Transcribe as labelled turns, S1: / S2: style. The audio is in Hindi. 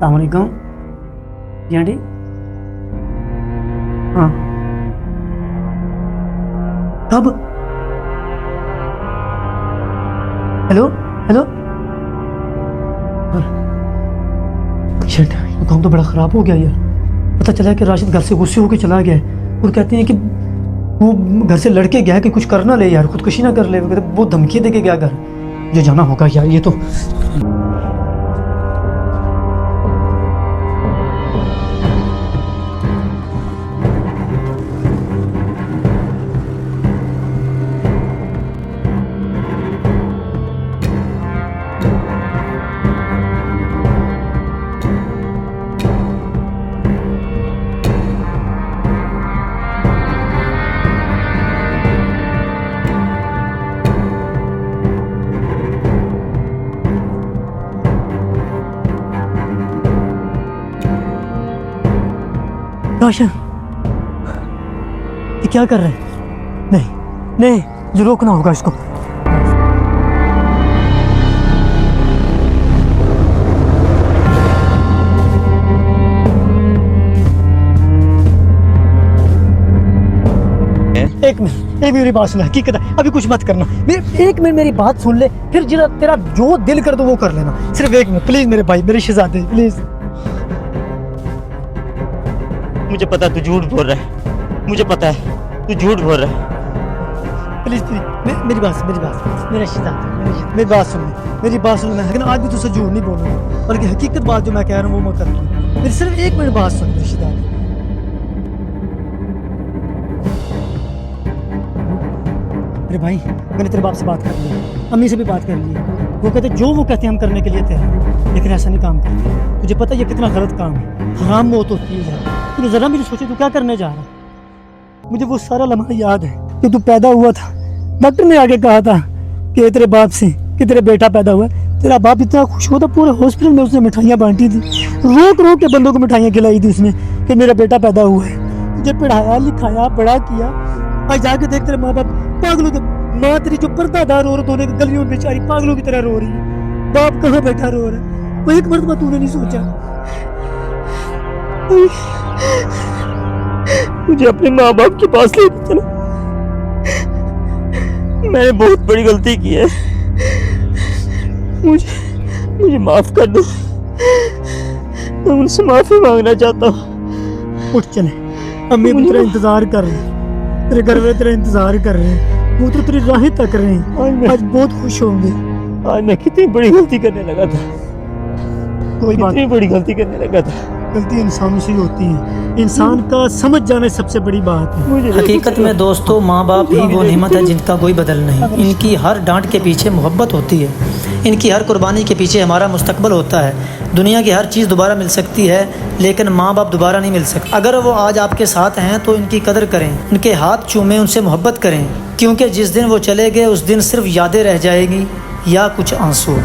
S1: अस्सलामुअलैकुम जी आंटी। हाँ कब? Hello hello. शिट, ये काम तो बड़ा ख़राब हो गया यार। पता चला कि राशिद घर से गुस्से होकर चला गया है और कहते हैं कि वो घर से लड़के गया है कि कुछ कर ना ले यार, खुदकुशी ना कर ले। वो कहते वो धमकी दे के गया घर। मुझे जाना होगा यार, ये तो राशन। ये क्या कर रहे हैं? नहीं नहीं, ये रोकना होगा इसको। एक मिनट मेरी बात सुन, हकीकत है, अभी कुछ मत करना। एक मिनट मेरी बात सुन ले, फिर जरा तेरा जो दिल कर दो वो कर लेना। सिर्फ एक मिनट प्लीज मेरे भाई, मेरे शहजादे प्लीज।
S2: मुझे पता है तू झूठ बोल रहा है, मुझे पता है तू झूठ बोल रहा है।
S1: प्लीज प्लीज मेरी बात मेरा शहजादा, मेरी बात सुन ले। लेकिन आज भी तुझसे झूठ नहीं बोलूँगा, बल्कि हकीकत बात जो मैं कह रहा हूँ वो मैं कर रहा हूँ। मेरी सिर्फ एक मिनट बात सुन मेरे शहजादा। मेरे भाई, मैंने तेरे बाप से बात कर ली, अम्मी से भी बात कर ली। वो कहते जो वो कहते हैं हम करने के लिए तैयार, लेकिन ऐसा नहीं काम करते। तुझे पता है ये कितना गलत काम है, हराम मौत होती है यार। तूने जरा भी नहीं सोचा तू क्या करने जा रहा है। मुझे वो सारा लम्हा याद है कि तू पैदा हुआ था, डॉक्टर ने आके कहा था कि तेरे बाप से कि तेरे बेटा पैदा हुआ है। तेरा बाप इतना खुश हुआ था, पूरे हॉस्पिटल में उसने मिठाइयाँ बांटी थी, रोक रोक के बंदों को मिठाइयाँ खिलाई थी उसने कि मेरा बेटा पैदा हुआ है। तुझे पढ़ाया लिखाया बड़ा किया, आज जाके देख तेरे माँ बाप पागलों के, माँ तेरी जो पर्दादार औरत होने की गलियों में बेचारी पागलों की तरह रो रही है, बाप कहाँ बैठा रो रहा है। वो एक मर्तबा तूने नहीं सोचा
S2: मुझे अपने माँ बाप के पास लेके चला। मैंने बहुत बड़ी गलती की है, मुझे माफ कर दो। मैं उनसे माफी मांगना चाहता हूँ।
S1: उठ चले, अम्मी भी तेरा इंतजार कर रही है, तेरे घर में तेरा इंतजार कर रहे हैं, वो तो तेरी राहें तक रहे हैं। आज बहुत खुश होंगे।
S2: आज मैं कितनी बड़ी गलती करने लगा था,
S1: कोई बात
S2: कितनी बड़ी गलती करने लगा था।
S1: गलती इंसानों से ही होती है, इंसान का समझ जाना सबसे बड़ी बात है।
S3: हकीकत में दोस्तों, माँ बाप ही वो नेमत है जिनका कोई बदल नहीं। इनकी हर डांट के पीछे मोहब्बत होती है, इनकी हर कुर्बानी के पीछे हमारा मुस्तकबल होता है। दुनिया की हर चीज़ दोबारा मिल सकती है, लेकिन माँ बाप दोबारा नहीं मिल सकते। अगर वो आज आपके साथ हैं तो इनकी कदर करें, उनके हाथ चूमें, उनसे मोहब्बत करें, क्योंकि जिस दिन वो चले गए उस दिन सिर्फ यादें रह जाएगी या कुछ आंसू।